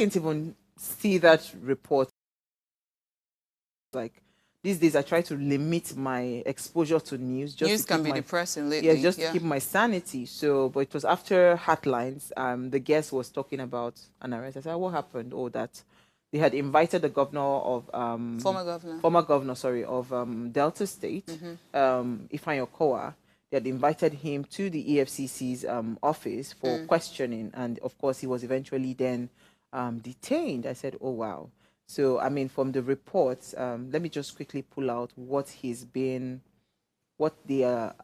didn't even see that report. Like these days, I try to limit my exposure to news. Just news to can be depressing lately. Yeah, just to keep my sanity. So, but it was after Heartlines. The guest was talking about an arrest. I said, "What happened?" Oh, that they had invited the governor of former governor, sorry, of Delta State, Ifeanyi Okowa. They had invited him to the EFCC's office for questioning, and of course, he was eventually then detained. I said, "Oh wow." So, I mean, from the reports, let me just quickly pull out what they are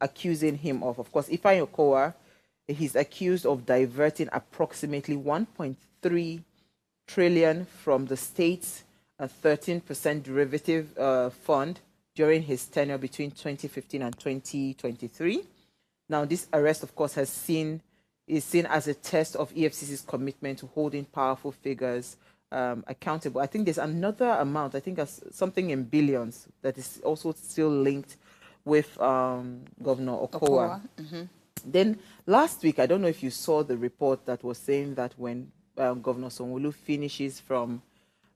accusing him of. Of course, Ifeanyi Okowa, he's accused of diverting approximately 1.3 trillion from the state's 13% derivative fund during his tenure between 2015 and 2023. Now, this arrest, of course, is seen as a test of EFCC's commitment to holding powerful figures accountable. I think there's another amount, I think something in billions, that is also still linked with Governor Okowa. Then last week, I don't know if you saw the report that was saying that when Governor Sanwo-Olu finishes from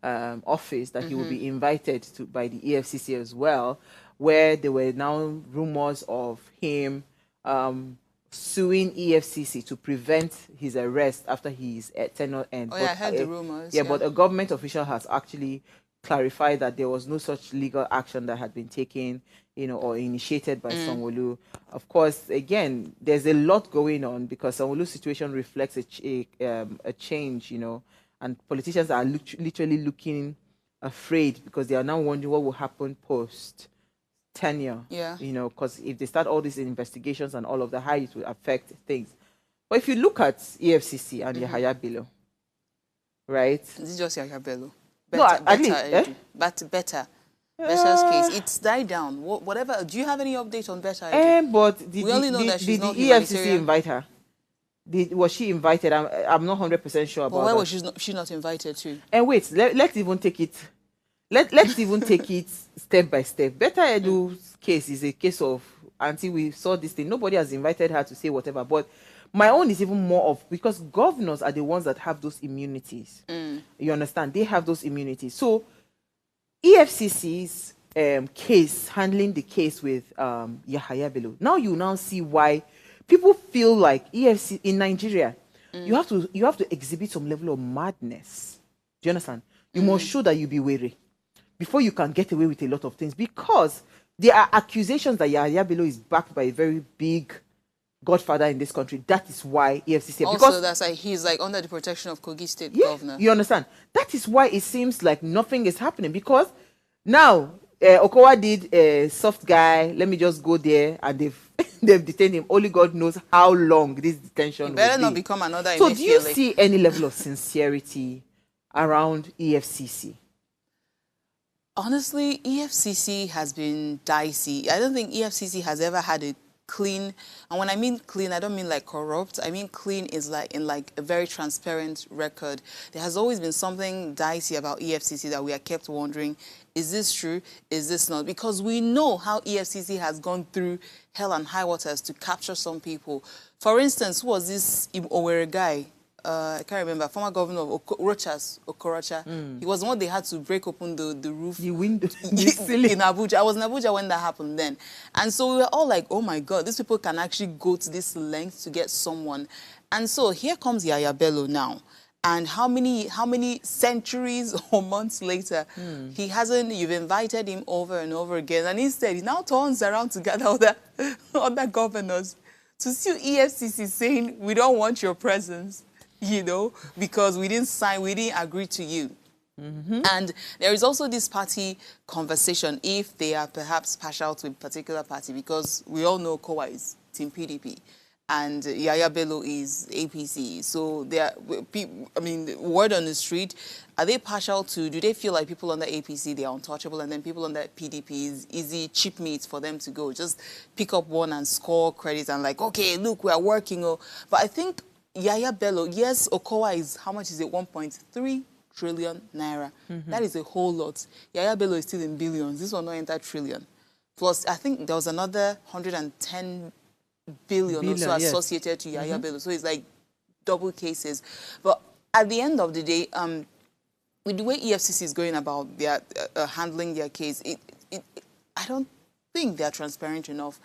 office, that he will be invited by the EFCC as well, where there were now rumors of him suing EFCC to prevent his arrest after his tenure ends. Oh, yeah, I heard the rumors. Yeah, but a government official has actually clarified that there was no such legal action that had been taken, or initiated by Sanwo-Olu. Of course, again, there's a lot going on because Sanwo-Olu's situation reflects a change, and politicians are literally looking afraid because they are now wondering what will happen post tenure. Yeah. Because if they start all these investigations and all of that, how it will affect things. But if you look at EFCC and Yahaya Bello, right? Is it just Yahaya Bello? Better. Betta's case, it's died down. Whatever. Do you have any update on Betta? But we only know that she's not the EFCC invite her? Was she invited? I'm not 100% sure about that. Why was she not invited to? And wait, let's even take it. Let's even take it step by step. Betta Edu's case is a case of, until we saw this thing, nobody has invited her to say whatever. But my own is even more of, because governors are the ones that have those immunities. You understand? They have those immunities. So EFCC's case, handling the case with Yahaya Bello, now you now see why people feel like EFCC in Nigeria, you have to exhibit some level of madness. Do you understand? You must show that you be wary before you can get away with a lot of things, because there are accusations that Yahaya Bello is backed by a very big godfather in this country. That is why EFCC... Also, because that's like he's like under the protection of Kogi State governor. You understand? That is why it seems like nothing is happening, because now Okowa did a soft guy, let me just go there, and they've detained him. Only God knows how long this detention will be. Better not become another... So do you see any level of sincerity around EFCC? Honestly, EFCC has been dicey. I don't think EFCC has ever had a clean, and when I mean clean, I don't mean like corrupt. I mean clean is like in like a very transparent record. There has always been something dicey about EFCC that we are kept wondering, is this true? Is this not? Because we know how EFCC has gone through hell and high waters to capture some people. For instance, who was this Owerri guy? I can't remember, former governor of Okorocha. He was the one they had to break open the roof. The window. In Abuja. I was in Abuja when that happened then. And so we were all like, oh my God, these people can actually go to this length to get someone. And so here comes Yahaya Bello now. And how many centuries or months later, you've invited him over and over again. And instead, he now turns around to gather other governors to sue EFCC saying, we don't want your presence. Because we didn't agree to you. And there is also this party conversation, if they are perhaps partial to a particular party, because we all know Kowa is Team PDP and Yahaya Bello is APC. So word on the street, are they partial to, do they feel like people under APC, they are untouchable, and then people under PDP is easy, cheap meat for them to go, just pick up one and score credit and like, okay, look, we are working. But I think Yahaya Bello, yes, Okowa is, how much is it? 1.3 trillion naira. That is a whole lot. Yahaya Bello is still in billions. This one not enter trillion. Plus, I think there was another 110 billion also associated to Yahaya Bello. So it's like double cases. But at the end of the day, with the way EFCC is going about their handling their case, I don't think they're transparent enough.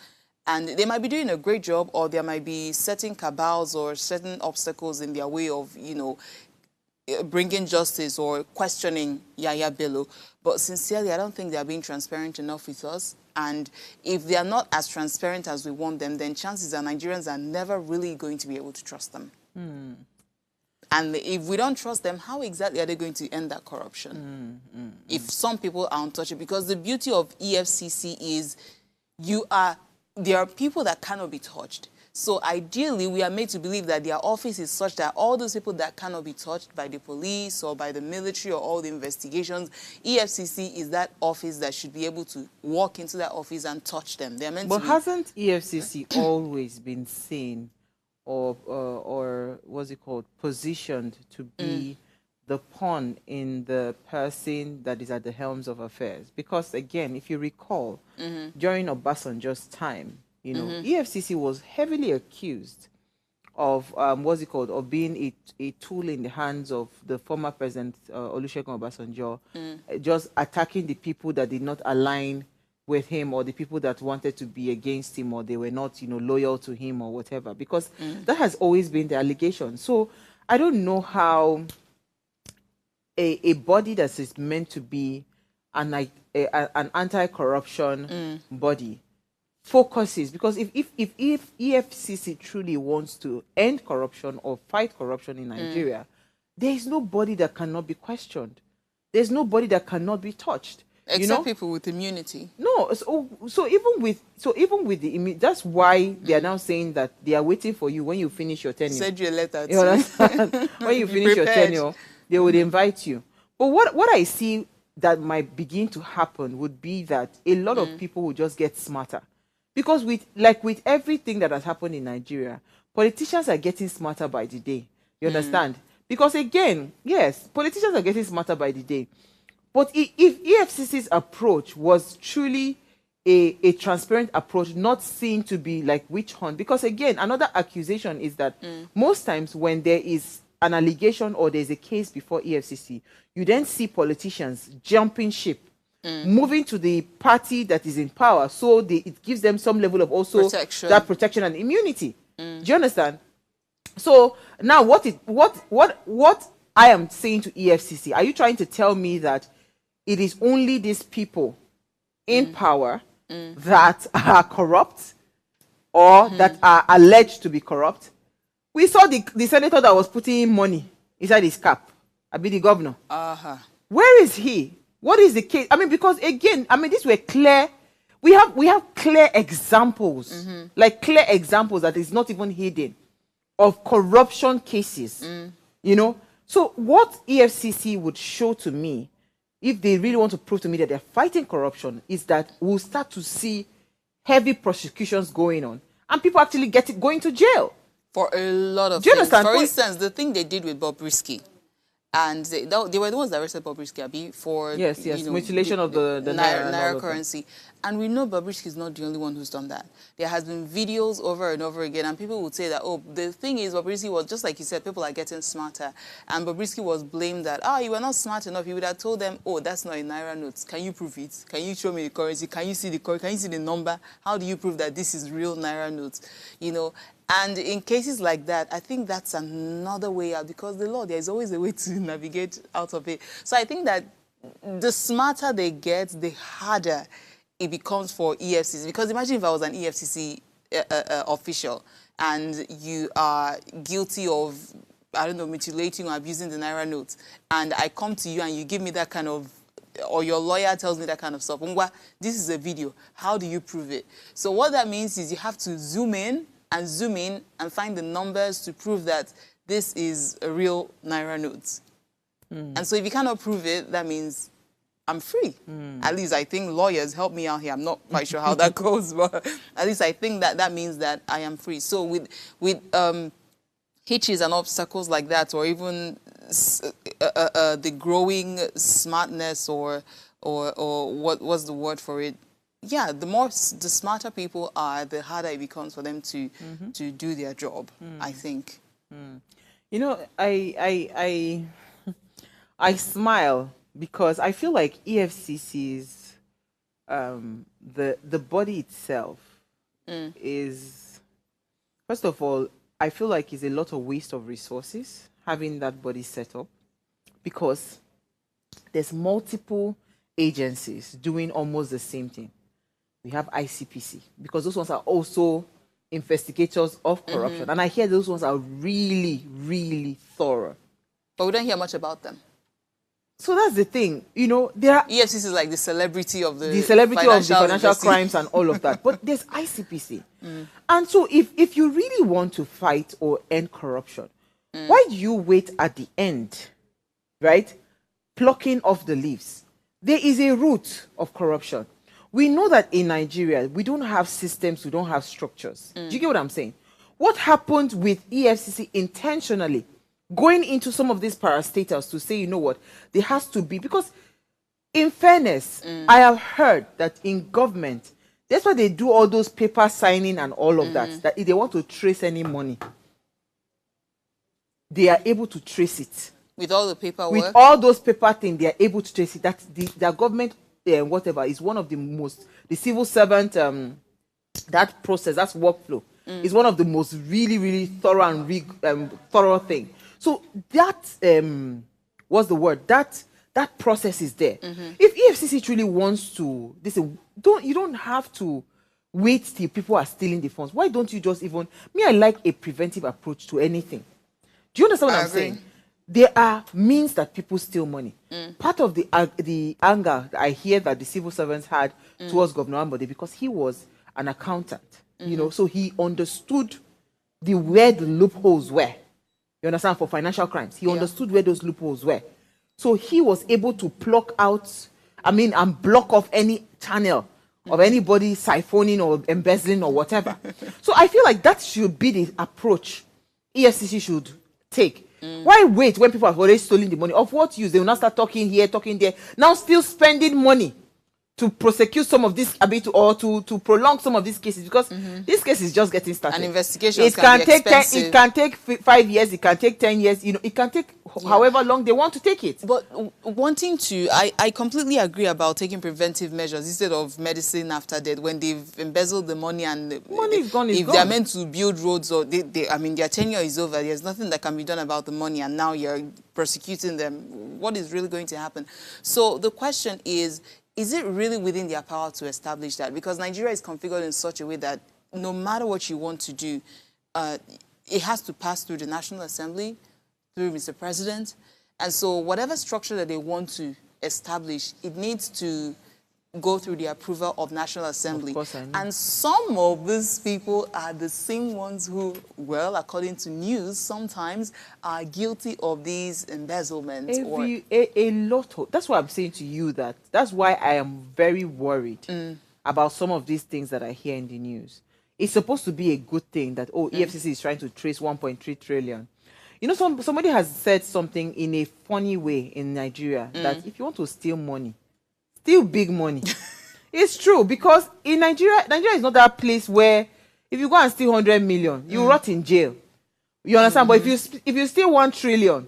And they might be doing a great job, or there might be certain cabals or certain obstacles in their way of, you know, bringing justice or questioning Yaya Bello. But sincerely, I don't think they're being transparent enough with us. And if they are not as transparent as we want them, then chances are Nigerians are never really going to be able to trust them. And if we don't trust them, how exactly are they going to end that corruption? If some people are untouchable, because the beauty of EFCC is there are people that cannot be touched. So ideally, we are made to believe that their office is such that all those people that cannot be touched by the police or by the military or all the investigations, EFCC is that office that should be able to walk into that office and touch them. They're meant to be. But hasn't EFCC always been seen or what's it called, positioned to be the pawn in the person that is at the helms of affairs? Because again, if you recall, during Obasanjo's time, you know, EFCC was heavily accused of what's it called, of being a tool in the hands of the former president Olusegun Obasanjo, just attacking the people that did not align with him, or the people that wanted to be against him, or they were not, you know, loyal to him or whatever, because that has always been the allegation. So I don't know how a body that is meant to be an anti-corruption body focuses, because if EFCC truly wants to end corruption or fight corruption in Nigeria, there is nobody that cannot be questioned. There's nobody that cannot be touched. Except people with immunity. No, so even with the that's why they are now saying that they are waiting for you when you finish your tenure. Send you a letter. You understand? When you finish your tenure, they would invite you. But what I see that might begin to happen would be that a lot of people will just get smarter, because with everything that has happened in Nigeria, politicians are getting smarter by the day. You understand? Because again, yes, politicians are getting smarter by the day. But if EFCC's approach was truly a transparent approach, not seen to be like witch hunt, because again, another accusation is that most times when there is an allegation or there's a case before EFCC, you then see politicians jumping ship, moving to the party that is in power, so it gives them some level of also that protection and immunity. Do you understand? So now what I am saying to EFCC, are you trying to tell me that it is only these people in power that are corrupt, or that are alleged to be corrupt? We saw the senator that was putting money inside his cap. I be the governor. Where is he? What is the case? I mean, because again, I mean, these were clear. We have clear examples, like clear examples that is not even hidden, of corruption cases. You know, so what EFCC would show to me, if they really want to prove to me that they're fighting corruption, is that we'll start to see heavy prosecutions going on, and people actually going to jail for a lot of things. Understand? For instance, the thing they did with Bobrisky, and they were the ones that arrested Bobrisky for mutilation of the naira currency. And we know Bobrisky is not the only one who's done that. There has been videos over and over again, and people would say that, oh, the thing is, Bobrisky was, just like you said, people are getting smarter. And Bobrisky was blamed that, you were not smart enough. You would have told them, oh, that's not a naira note. Can you prove it? Can you show me the currency? Can you see the currency? Can you see the number? How do you prove that this is real naira notes? You know, and in cases like that, I think that's another way out, because the law, there's always a way to navigate out of it. So I think that the smarter they get, the harder it becomes for EFCC. Because imagine if I was an EFCC official and you are guilty of, I don't know, mutilating or abusing the naira notes, and I come to you and you give me that kind of, or your lawyer tells me that kind of stuff. This is a video. How do you prove it? So what that means is you have to zoom in and find the numbers to prove that this is a real naira note. And so if you cannot prove it, that means I'm free. At least I think lawyers help me out here. I'm not quite sure how that goes, but at least I think that means that I am free. So with hitches and obstacles like that, or even the growing smartness, or what's the word for it? Yeah, the smarter people are, the harder it becomes for them to do their job, I think. You know, I smile because I feel like EFCC's the body itself is, first of all, I feel like it's a lot of waste of resources having that body set up, because there's multiple agencies doing almost the same thing. We have ICPC, because those ones are also investigators of corruption, and I hear those ones are really, really thorough. But we don't hear much about them. So that's the thing, you know, there are EFCC is like the celebrity of the celebrity of the financial crimes and all of that. But there's ICPC. And so if you really want to fight or end corruption, why do you wait at the end, right? Plucking off the leaves. There is a root of corruption. We know that in Nigeria, we don't have systems, we don't have structures. Do you get what I'm saying? What happened with EFCC intentionally going into some of these parastatals to say, you know what, there has to be, because in fairness, I have heard that in government, that's why they do all those paper signing and all of that if they want to trace any money, they are able to trace it. With all the paperwork? With all those paper things, they are able to trace it. That the government, whatever, is one of the most, the civil servant, that process, that workflow, is one of the most really, really thorough and thorough thing. So that, what's the word? That process is there. If EFCC truly wants to, you don't have to wait till people are stealing the funds. Why don't you just even, I like a preventive approach to anything. Do you understand what I'm saying? There are means that people steal money. Part of the anger that I hear that the civil servants had towards Governor Ambode, because he was an accountant, you know, so he understood where the loopholes were. You understand? For financial crimes, he understood where those loopholes were. So he was able to pluck out, and block off any channel of anybody siphoning or embezzling or whatever. So I feel like that should be the approach EFCC should take. Why wait when people have already stolen the money? Of what use? They will not start talking here, talking there. Now still spending money to prosecute some of this, or to prolong some of these cases, because this case is just getting started. An investigation can take it can take 5 years, it can take 10 years, you know, it can take however long they want to take it. But wanting to, I completely agree about taking preventive measures instead of medicine after death. When they've embezzled the money and the money is gone, if they're meant to build roads, or their tenure is over, there's nothing that can be done about the money, and now you're prosecuting them. What is really going to happen? So the question is it really within their power to establish that? Because Nigeria is configured in such a way that no matter what you want to do, it has to pass through the National Assembly, through Mr. President. And so whatever structure that they want to establish, it needs to go through the approval of National Assembly. Of course, I know. And some of these people are the same ones who, well, according to news, sometimes are guilty of these embezzlements. A lot of, that's why I'm saying to you that's why I am very worried about some of these things that I hear in the news. It's supposed to be a good thing that, EFCC is trying to trace 1.3 trillion. You know, somebody has said something in a funny way in Nigeria, that if you want to steal money, steal big money. It's true, because in Nigeria is not that place where if you go and steal 100 million, you rot in jail. You understand? But if you steal 1 trillion,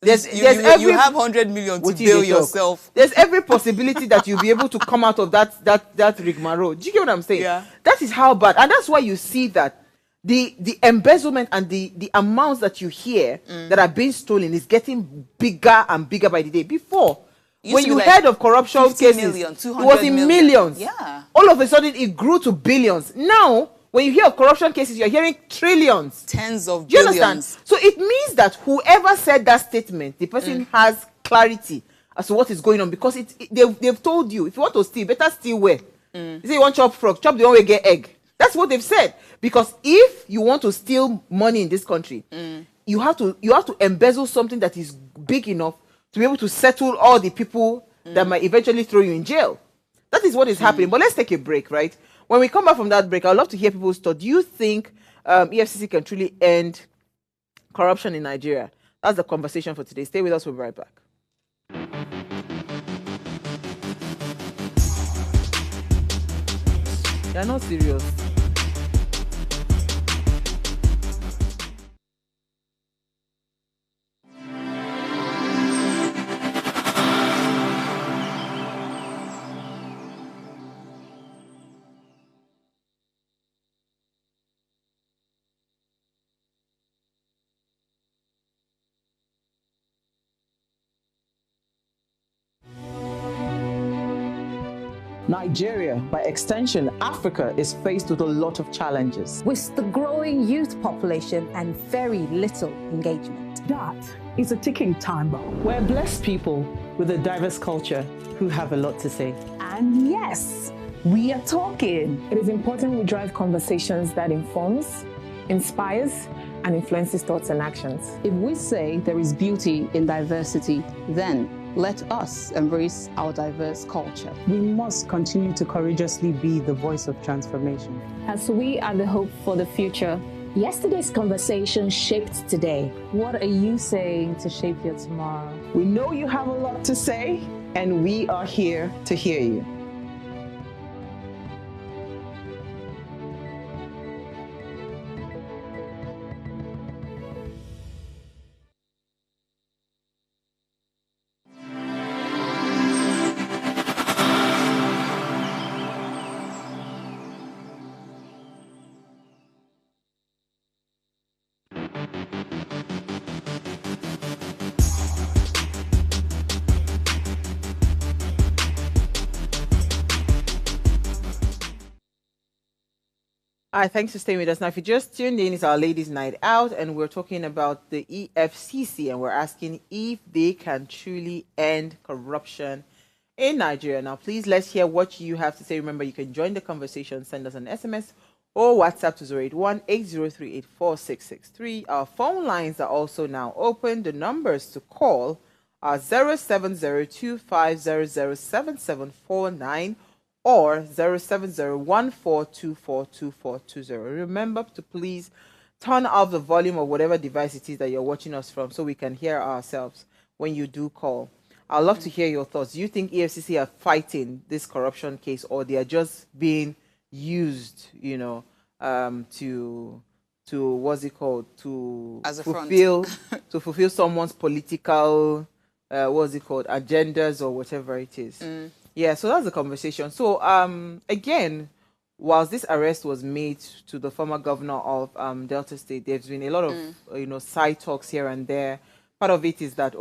you have 100 million to bail yourself. There's every possibility that you'll be able to come out of that rigmarole. Do you get what I'm saying? Yeah. That is how bad, and that's why you see that the embezzlement and the amounts that you hear that are being stolen is getting bigger and bigger by the day. Before, when you heard of corruption cases, it was in millions. Yeah. All of a sudden, it grew to billions. Now, when you hear of corruption cases, you're hearing trillions. Tens of billions. Do you understand? So it means that whoever said that statement, the person has clarity as to what is going on, because they've told you, if you want to steal, better steal where? You say you want chop frog, chop the one way get egg. That's what they've said. Because if you want to steal money in this country, you have to embezzle something that is big enough to be able to settle all the people that might eventually throw you in jail. That is what is happening. But let's take a break, right? When we come back from that break, I'd love to hear people's thoughts. Do you think EFCC can truly end corruption in Nigeria? That's the conversation for today. Stay with us. We'll be right back. They're not serious. Nigeria, by extension, Africa, is faced with a lot of challenges. With the growing youth population and very little engagement. That is a ticking time bomb. We're blessed people with a diverse culture who have a lot to say. And yes, we are talking. It is important we drive conversations that informs, inspires, and influences thoughts and actions. If we say there is beauty in diversity, then let us embrace our diverse culture. We must continue to courageously be the voice of transformation. As we are the hope for the future, yesterday's conversation shaped today. What are you saying to shape your tomorrow? We know you have a lot to say, and we are here to hear you. All right, thanks for staying with us. Now, if you just tuned in, it's our Ladies' Night Out, and we're talking about the EFCC, and we're asking if they can truly end corruption in Nigeria. Now, please, let's hear what you have to say. Remember, you can join the conversation, send us an SMS or WhatsApp to 081-8038-4663. Our phone lines are also now open. The numbers to call are 0702500749 or 07014242420. Remember to please turn off the volume of whatever device it is that you're watching us from so we can hear ourselves when you do call. I'd love to hear your thoughts. Do you think EFCC are fighting this corruption case, or they are just being used, to what's it called, to As a fulfill to fulfill someone's political agendas or whatever it is? Yeah, so that's the conversation. So again, whilst this arrest was made to the former governor of Delta State, there's been a lot of side talks here and there. Part of it is that,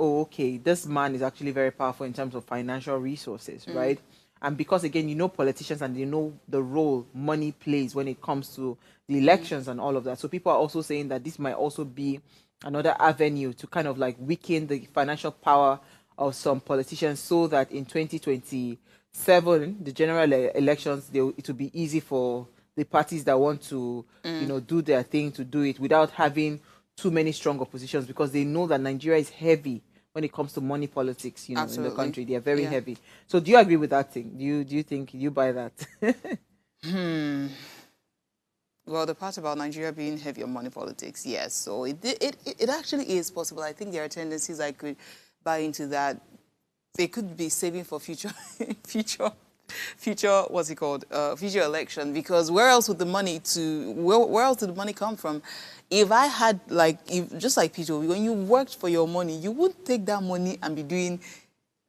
this man is actually very powerful in terms of financial resources, right? And because, again, politicians and they know the role money plays when it comes to the elections and all of that. So people are also saying that this might also be another avenue to kind of like weaken the financial power of some politicians so that in 2027, the general elections, it will be easy for the parties that want to, do their thing to do it without having too many strong oppositions, because they know that Nigeria is heavy when it comes to money politics, in the country. They are very heavy. So do you agree with that thing? Do you buy that? Well, the part about Nigeria being heavy on money politics, yes. So it actually is possible. I think there are tendencies I could buy into that. They could be saving for future what's it called? Future election, because where else would the money where else did the money come from? If I had just like Peter, when you worked for your money, you wouldn't take that money and be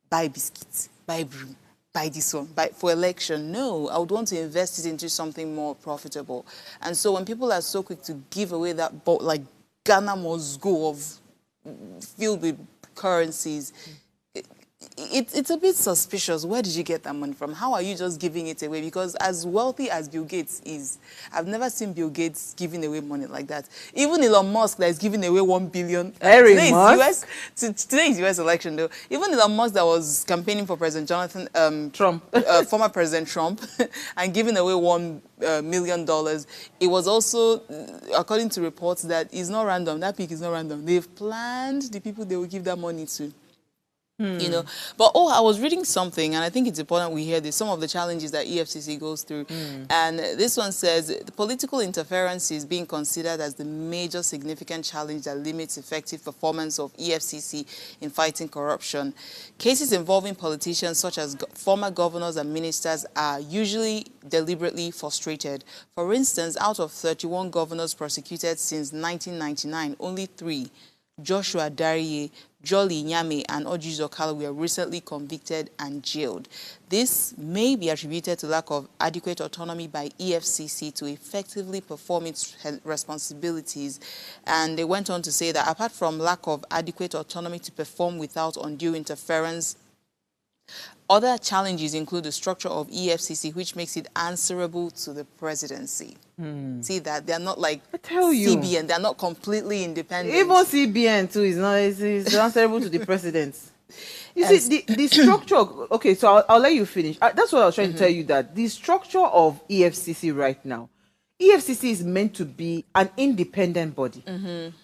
buy biscuits, buy broom, buy this one, for election. No, I would want to invest it into something more profitable. And so when people are so quick to give away that, like Ghana must go of filled with currencies, it's a bit suspicious. Where did you get that money from? How are you just giving it away? Because as wealthy as Bill Gates is, I've never seen Bill Gates giving away money like that. Even Elon Musk, that is giving away $1 billion. Today is US election, though. Even Elon Musk, that was campaigning for President Trump, former President Trump, and giving away $1 million. It was also, according to reports, that it's not random. That pick is not random. They've planned the people they will give that money to. But I was reading something, and I think it's important we hear this, some of the challenges that EFCC goes through. And this one says the political interference is being considered as the major significant challenge that limits effective performance of EFCC in fighting corruption. Cases involving politicians such as former governors and ministers are usually deliberately frustrated. For instance, out of 31 governors prosecuted since 1999, only 3, Joshua Dariye, Jolly Nyame, and Oji Zokalo, were recently convicted and jailed. This may be attributed to lack of adequate autonomy by EFCC to effectively perform its responsibilities. And they went on to say that apart from lack of adequate autonomy to perform without undue interference Other challenges include the structure of EFCC, which makes it answerable to the presidency. See that? They're not like CBN. They're not completely independent. Even CBN too is not is answerable to the president. You see, the structure, okay, so I'll let you finish. That's what I was trying to tell you, that the structure of EFCC right now, EFCC is meant to be an independent body.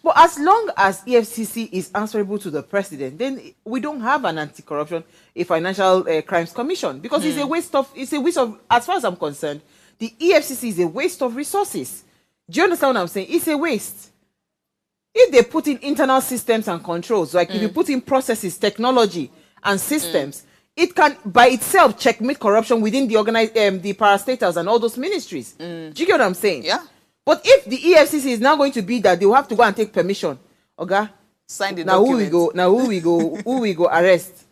But as long as EFCC is answerable to the president, then we don't have an anti-corruption, a financial crimes commission, because it's a waste of, as far as I'm concerned, the EFCC is a waste of resources. Do you understand what I'm saying? It's a waste. If they put in internal systems and controls, like if you put in processes, technology, and systems, it can by itself checkmate corruption within the organized, the parastatals and all those ministries. Do you get what I'm saying? Yeah. But if the EFCC is now going to be that, they will have to go and take permission. Okay? Sign the now document. Who we go arrest?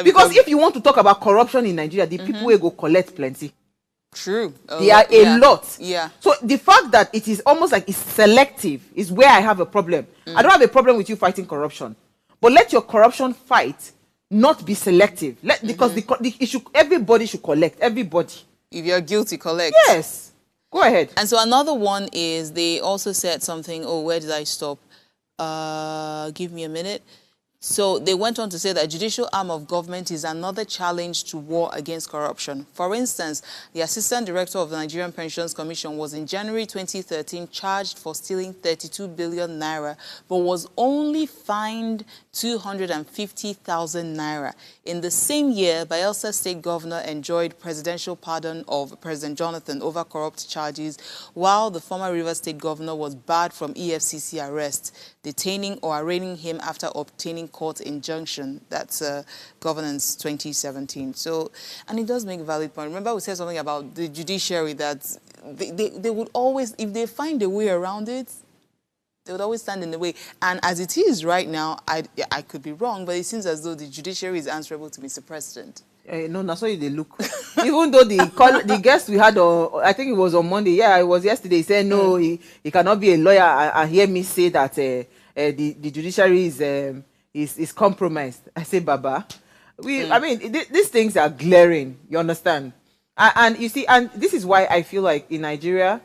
Because if you want to talk about corruption in Nigeria, the people will go collect plenty. True. They are a lot. Yeah. So the fact that it is almost like it's selective is where I have a problem. I don't have a problem with you fighting corruption, but let your corruption fight not be selective. Because the issue, everybody should collect. Everybody. If you're guilty, collect. Yes. Go ahead. And so another one is they also said something. Oh, where did I stop? Give me a minute. So they went on to say that judicial arm of government is another challenge to war against corruption. For instance, the assistant director of the Nigerian Pensions Commission was in January 2013 charged for stealing 32 billion naira, but was only fined 250,000 naira. In the same year, Bayelsa State Governor enjoyed presidential pardon of President Jonathan over corrupt charges, while the former Rivers State Governor was barred from EFCC arrest, detaining or arraigning him after obtaining court injunction. That's Governance 2017. So, and it does make a valid point. Remember we said something about the judiciary, that they would always, if they find a way around it, they would always stand in the way. And as it is right now, I could be wrong, but it seems as though the judiciary is answerable to Mr. President. No, that's how they look. Even though the guest we had, I think it was on Monday, yeah, it was yesterday, he said no, he cannot be a lawyer and hear me say that the judiciary is compromised. I say, Baba, I mean, these things are glaring, you understand? And you see, and this is why I feel like in Nigeria,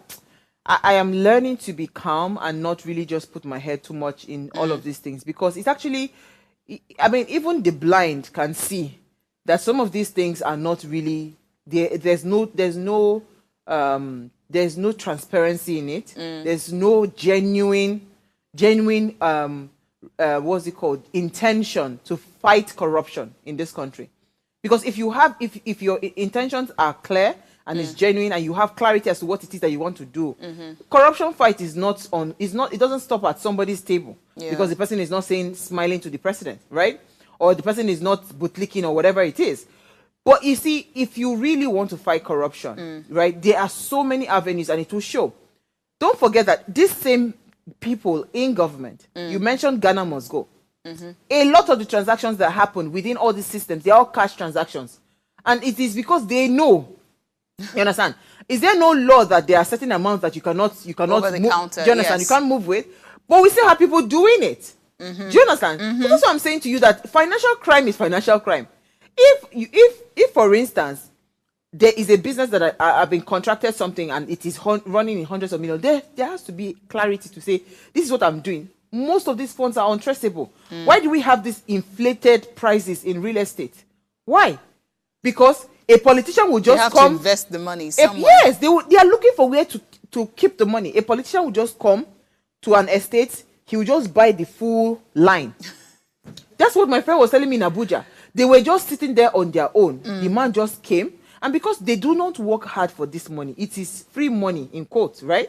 I am learning to be calm and not really just put my head too much in all of these things, because it's actually, I mean, even the blind can see that some of these things are not really there. There's no transparency in it. There's no genuine what's it called, intention to fight corruption in this country. Because if your intentions are clear and it's genuine and you have clarity as to what it is that you want to do, corruption fight it doesn't stop at somebody's table because the person is not smiling to the president, right? Or the person is not bootlicking or whatever it is. But you see, if you really want to fight corruption, right, there are so many avenues and it will show. Don't forget that these same people in government, you mentioned Ghana Must Go. A lot of the transactions that happen within all these systems, they're all cash transactions. And it is because they know. You understand? Is there no law that there are certain amounts that you cannot over the move, counter, do you understand? yes. You can't move with. But we still have people doing it. Do you understand? So that's what I'm saying to you, that financial crime is financial crime. If for instance, there is a business that I've been contracted something and it is running in hundreds of millions, there has to be clarity to say, this is what I'm doing. Most of these funds are untraceable. Why do we have these inflated prices in real estate? Why? Because a politician will just come. To invest the money somewhere. Yes, they are looking for where to keep the money. A politician will just come to an estate, he will just buy the full line. That's what my friend was telling me in Abuja. They were just sitting there on their own. The man just came, and because they do not work hard for this money, it is free money, in quotes, right?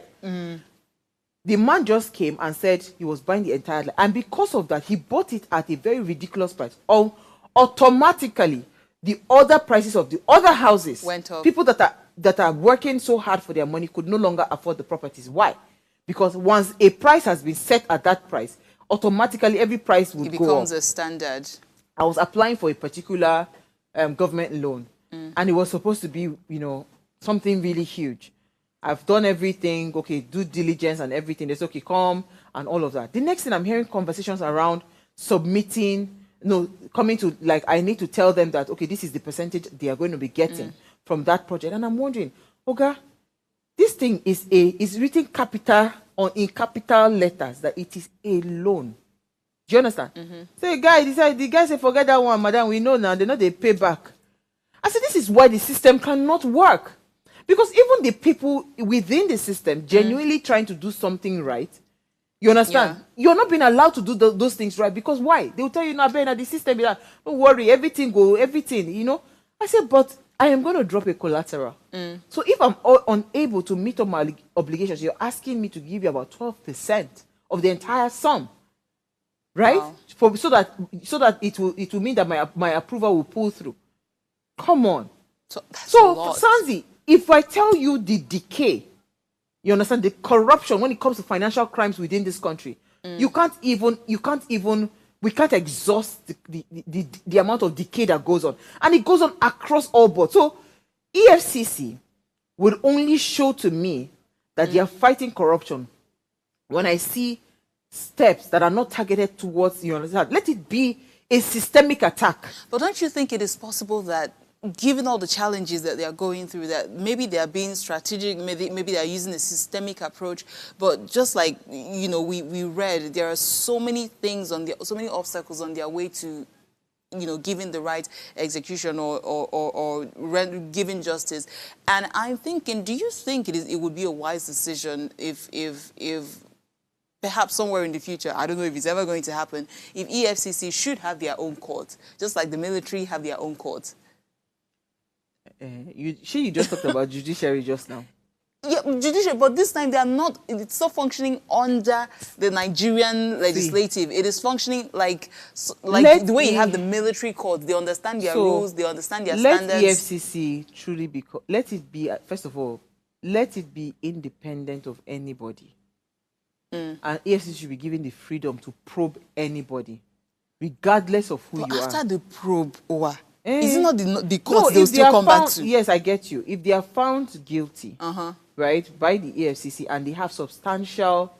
The man just came and said he was buying the entire line. And because of that, he bought it at a very ridiculous price. Automatically, the other prices of the other houses went up. People that are working so hard for their money could no longer afford the properties. Why? Because once a price has been set at that price, automatically every price would go up. It becomes a standard. I was applying for a particular government loan, and it was supposed to be, something really huge. I've done everything, okay, due diligence and everything. They say, okay, come, and all of that. The next thing I'm hearing conversations around submitting no, coming to, like, I need to tell them that, okay, this is the percentage they are going to be getting from that project. And I'm wondering, Oga, this thing is written in capital letters that it is a loan. Do you understand? So the guy said, forget that one, madam, we know now, they know they pay back. I said, this is why the system cannot work. Because even the people within the system genuinely trying to do something right, you understand? Yeah. You're not being allowed to do those things right. Because why? They will tell you, now, the system, be like, don't worry, everything, you know. I said, but I am going to drop a collateral. So if I'm unable to meet up my obligations, you're asking me to give you about 12% of the entire sum. Right? Wow. So that it will mean that my approval will pull through. Come on. So Sanzi, if I tell you the decay, you understand, the corruption when it comes to financial crimes within this country, we can't exhaust the amount of decay that goes on. And it goes on across all boards. So EFCC will only show to me that they are fighting corruption when I see steps that are not targeted towards, you understand, let it be a systemic attack. But don't you think it is possible that, given all the challenges that they are going through, that maybe they are being strategic, maybe they are using a systemic approach, but just like, you know, we read, there are so many things so many obstacles on their way to, you know, giving the right execution or giving justice. And I'm thinking, do you think it would be a wise decision if perhaps somewhere in the future, I don't know if it's ever going to happen, if EFCC should have their own court, just like the military have their own court? You just talked about judiciary just now. Yeah, judiciary, but this time they are not, it's not functioning under the Nigerian legislative. It is functioning like the way you have the military court. They understand their rules, they understand their standards. Let EFCC truly be, let it be, first of all, let it be independent of anybody. And EFCC should be given the freedom to probe anybody, regardless of who you are. After the probe, is it not the court they'll still come back to? Yes, I get you. If they are found guilty, right, by the EFCC and they have substantial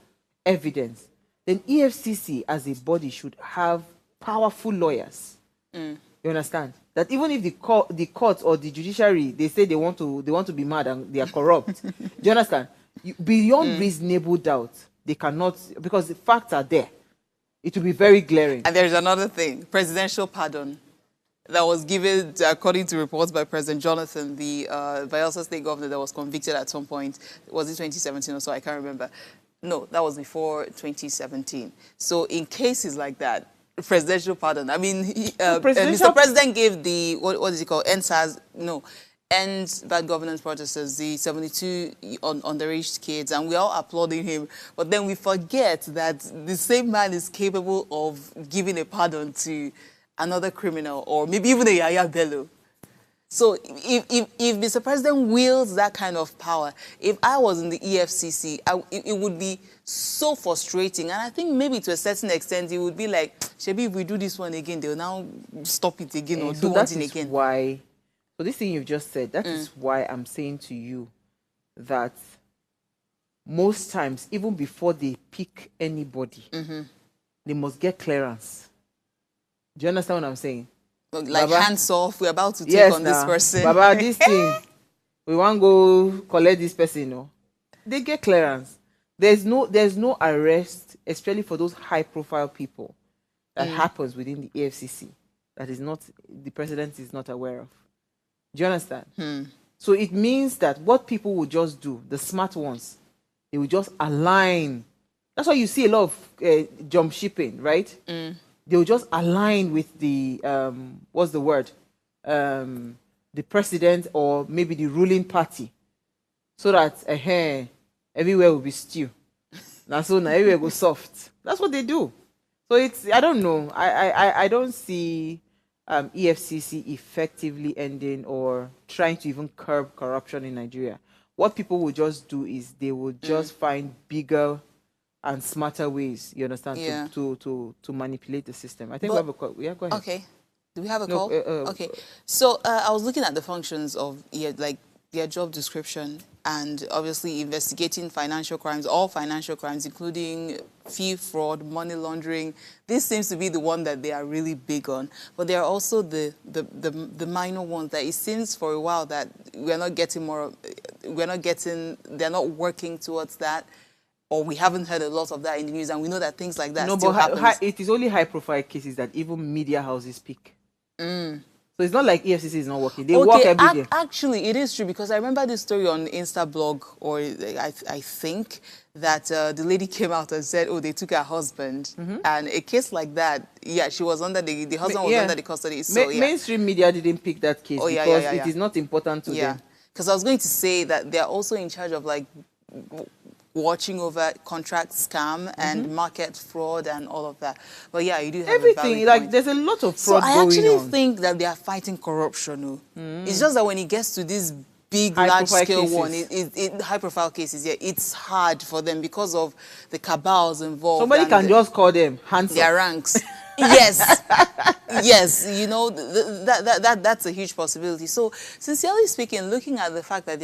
evidence, then EFCC as a body should have powerful lawyers. You understand? That even if the court or the judiciary, they say they want to be mad and they are corrupt, do you understand? Beyond reasonable doubt, they cannot, because the facts are there. It will be very glaring. And there's another thing, presidential pardon that was given, according to reports by President Jonathan, the Bayelsa State governor that was convicted at some point. Was it 2017 or so? I can't remember. No, that was before 2017. So in cases like that, presidential pardon, I mean, Mr. President gave the, what is it called, NSAS, no, End Bad Governance protesters, the 72 underage kids, and we're all applauding him. But then we forget that the same man is capable of giving a pardon to another criminal, or maybe even a Yaya Bello. So if Mr. President wields that kind of power, if I was in the EFCC, it would be so frustrating. And I think maybe to a certain extent, it would be like, Shebi, if we do this one again, they'll now stop it again or do one thing again. Why, so this thing you've just said, that is why I'm saying to you that most times, even before they pick anybody, they must get clearance. Do you understand what I'm saying? Like, Baba, hands off, we're about to take on this person. Baba, this thing, we want to go collect this person, no? They get clearance. There's no arrest, especially for those high-profile people, that happens within the EFCC that is not, the president is not aware of. Do you understand? So it means that what people will just do, the smart ones, they will just align. That's why you see a lot of jump shipping, right? They will just align with the, what's the word? The president or maybe the ruling party. So that everywhere will be stew. Now everywhere go soft. That's what they do. So it's, I don't know. I don't see EFCC effectively ending or trying to even curb corruption in Nigeria. What people will just do is they will just find bigger and smarter ways, you understand, to manipulate the system. I think we have a call. Yeah, go ahead. Okay. Do we have a call? Okay. So I was looking at the functions of their job description, and obviously investigating financial crimes, all financial crimes, including fee fraud, money laundering. This seems to be the one that they are really big on. But there are also the minor ones that it seems for a while that they're not working towards that, or we haven't heard a lot of that in the news, and we know that things like that still happen. It is only high-profile cases that even media houses pick. So it's not like EFCC is not working. They work every day. Actually, it is true, because I remember this story on Instablog, or I think that the lady came out and said, oh, they took her husband. And a case like that, yeah, she was under the husband was under the custody. So, mainstream media didn't pick that case because it is not important to them. Because I was going to say that they're also in charge of like watching over contract scam and market fraud and all of that. But yeah, you do have everything. Like there's a lot of fraud going on. So I actually think that they are fighting corruption. It's just that when it gets to this big, large-scale one, high-profile cases, it's hard for them because of the cabals involved. Somebody can just call them handsome. Their ranks. Yes. Yes, you know, that's a huge possibility. So, sincerely speaking, looking at the fact that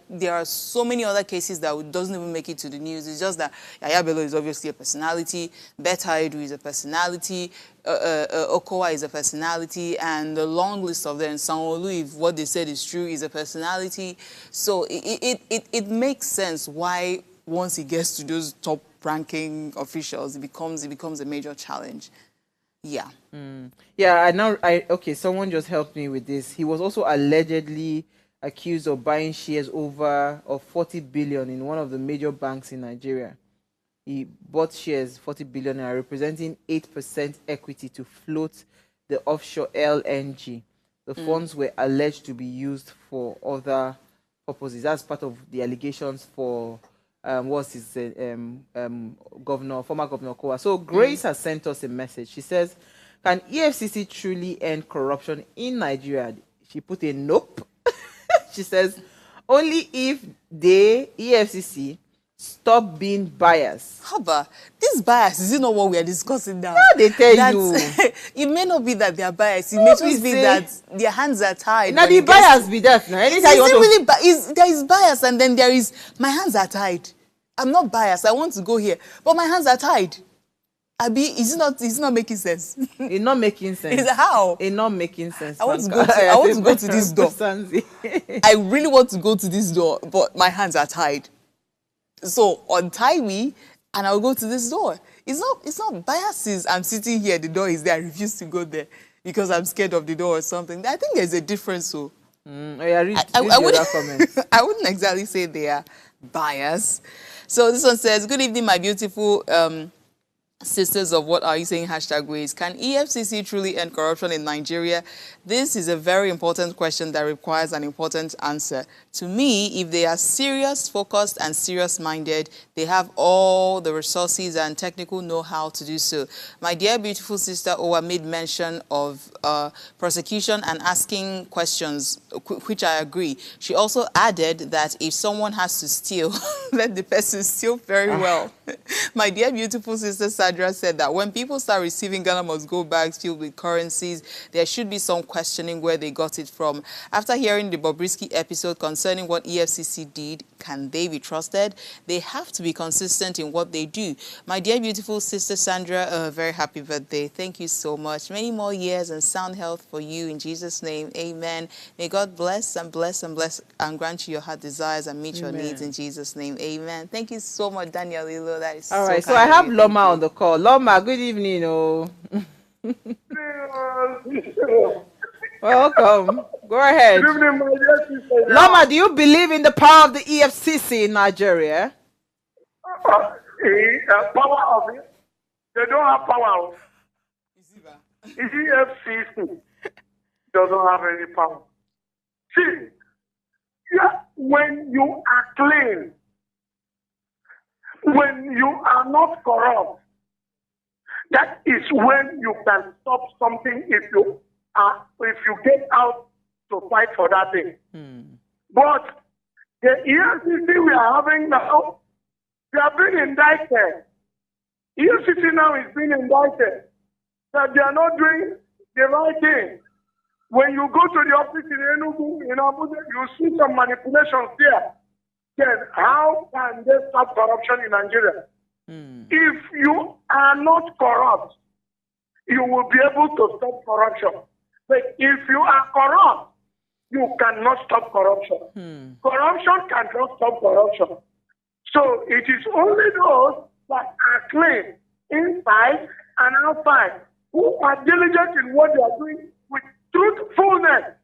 there are so many other cases that doesn't even make it to the news, it's just that Yaya Bello is obviously a personality, Betta Edu is a personality, Okowa is a personality, and the long list of them, Sanwo-Olu, if what they said is true, is a personality. So, it makes sense why once it gets to those top-ranking officials, it becomes a major challenge. Yeah. Yeah, okay, someone just helped me with this. He was also allegedly accused of buying shares of 40 billion in one of the major banks in Nigeria. He bought shares, 40 billion, representing 8% equity to float the offshore LNG. The funds were alleged to be used for other purposes. That's part of the allegations for former Governor Okowa. So Grace has sent us a message. She says, can EFCC truly end corruption in Nigeria? She put a nope. She says, only if the EFCC stop being biased. How about this bias? Is it not what we are discussing now? No, they tell you. It may not be that they are biased. It may just be that their hands are tied. Now the bias be that. Now, anytime you want there is bias, and then there is my hands are tied. I'm not biased. I want to go here, but my hands are tied. Abi, it's not making sense. It's not making sense. It's how? It's not making sense. I want to go to this door. I really want to go to this door, but my hands are tied. So untie me, and I'll go to this door. It's not biases. I'm sitting here, the door is there. I refuse to go there because I'm scared of the door or something. I think there's a difference. So read the comments. I wouldn't exactly say they are biased. So this one says, good evening, my beautiful sisters of What Are You Saying #ways. Can EFCC truly end corruption in Nigeria? This is a very important question that requires an important answer. To me, if they are serious, focused, and serious-minded, they have all the resources and technical know-how to do so. My dear beautiful sister Owa made mention of prosecution and asking questions, which I agree. She also added that if someone has to steal, let the person steal very well. My dear beautiful sister Sadra said that when people start receiving Ghana Must Go bags filled with currencies, there should be some questioning where they got it from. After hearing the Bobrisky episode concerning what EFCC did, can they be trusted? They have to be consistent in what they do. My dear beautiful sister Sandra, very happy birthday. Thank you so much. Many more years and sound health for you in Jesus' name. Amen. May God bless and bless and bless and grant you your heart desires and meet your needs in Jesus' name. Amen. Thank you so much, Daniel Lilo. That is all right. So I have Loma on the call. Loma, good evening. Welcome. Go ahead. Good evening, my dear sister. Loma, do you believe in the power of the EFCC in Nigeria? Power of it? They don't have power. EFCC doesn't have any power. See, when you are clean, when you are not corrupt, that is when you can stop something if you get out to fight for that thing. But the EFCC we are having now, they are being indicted. EFCC now is being indicted that they are not doing the right thing. When you go to the office in Enugu, in Abuja, you see some manipulations there. then how can they stop corruption in Nigeria? If you are not corrupt, you will be able to stop corruption. But if you are corrupt, you cannot stop corruption. Corruption cannot stop corruption. So it is only those that are clean inside and outside who are diligent in what they are doing with truthfulness.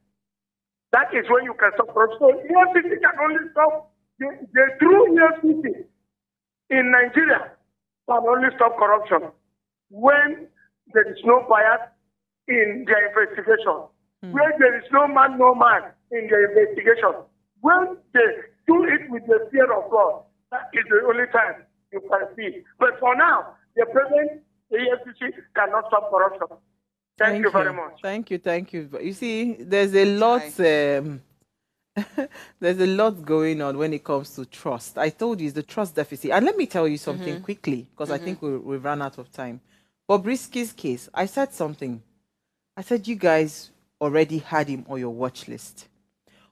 That is when you can stop corruption. So EFCC can only stop the true EFCC in Nigeria can only stop corruption when there is no bias in their investigation, where there is no man in their investigation, when they do it with the fear of God. That is the only time you can see. But for now, the present EFCC cannot stop corruption. Thank you very much. Thank you. You see, there's a lot. There's a lot going on when it comes to trust. I told you it's the trust deficit. And let me tell you something quickly, because I think we've run out of time. Bobrisky's case, I said something. I said you guys already had him on your watch list.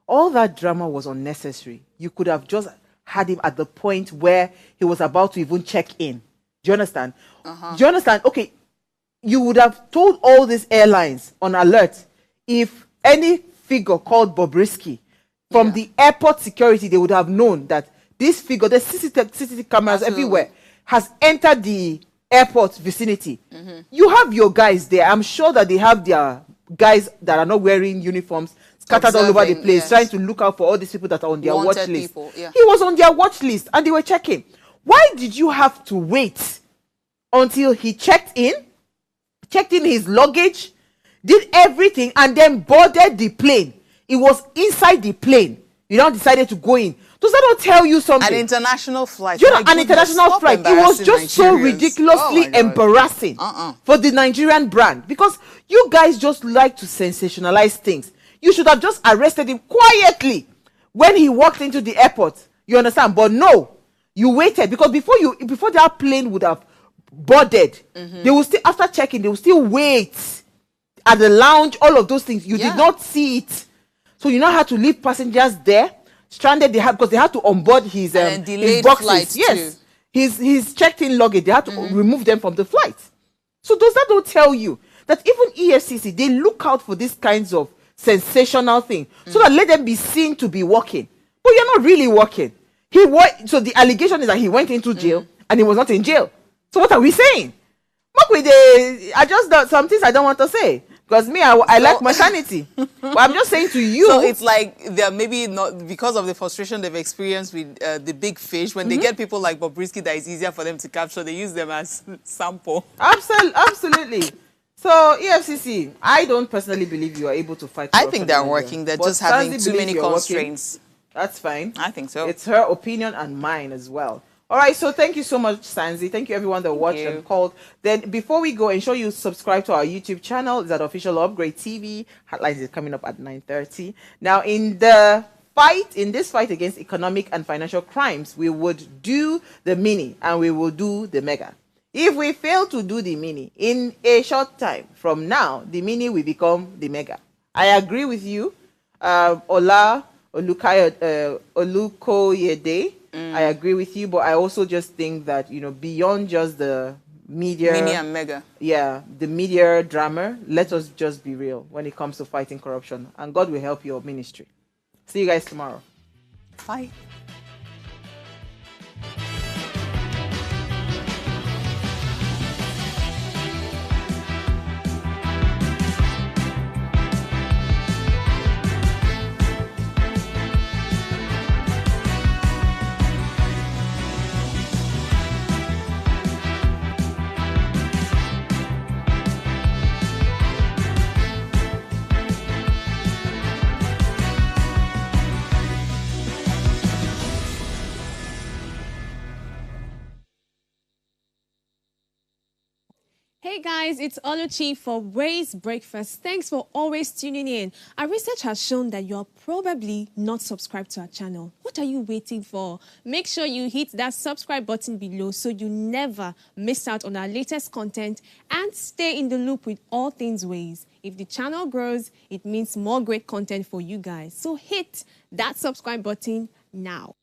All that drama was unnecessary. You could have just had him at the point where he was about to even check in. Do you understand? Do you understand? Okay, you would have told all these airlines on alert if any figure called Bobrisky from the airport security, they would have known that this figure, the CCTV cameras everywhere, has entered the airport vicinity. You have your guys there. I'm sure that they have their guys that are not wearing uniforms scattered all over the place, trying to look out for all these people that are on their watch list. He was on their watch list and they were checking. Why did you have to wait until he checked in his luggage, did everything, and then boarded the plane? It was inside the plane. You now decided to go in. Does that not tell you something? An international flight. You know, an international flight. It was just so ridiculously embarrassing for the Nigerian brand, because you guys just like to sensationalize things. You should have just arrested him quietly when he walked into the airport. You understand? But no, you waited, because before that plane would have boarded, they will still, after checking, they will still wait at the lounge. All of those things, you did not see it. So you now had to leave passengers there stranded. Because they had to onboard his boxes. Yes, his checked-in luggage. They had to remove them from the flight. So does that not tell you that even EFCC, they look out for these kinds of sensational things so that let them be seen to be working? But you're not really working. So the allegation is that he went into jail and he was not in jail. So what are we saying? I just got some things I don't want to say. Because me, I like my sanity. But I'm just saying to you. So it's like they're maybe not, because of the frustration they've experienced with the big fish, when they get people like Bobrisky that is easier for them to capture, they use them as sample. Absolutely. So EFCC, I don't personally believe you are able to fight corruption. I think they're working. They're just having too many constraints. That's fine. I think so. It's her opinion and mine as well. All right, so thank you so much, Sanzi. Thank you, everyone that watched and called. Then, before we go, ensure you subscribe to our YouTube channel. It's at Official Upgrade TV. Headlines is coming up at 9:30. Now, in this fight against economic and financial crimes, we would do the mini and we will do the mega. If we fail to do the mini in a short time from now, the mini will become the mega. I agree with you, Olukoyede. I agree with you, but I also just think that, beyond just the media, mini and mega, the media drama, let us just be real when it comes to fighting corruption, and God will help your ministry. See you guys tomorrow. Bye. Hey guys, it's Oluchi for Ways Breakfast. Thanks for always tuning in. Our research has shown that you're probably not subscribed to our channel. What are you waiting for? Make sure you hit that subscribe button below so you never miss out on our latest content and stay in the loop with all things Ways. If the channel grows, it means more great content for you guys. So hit that subscribe button now.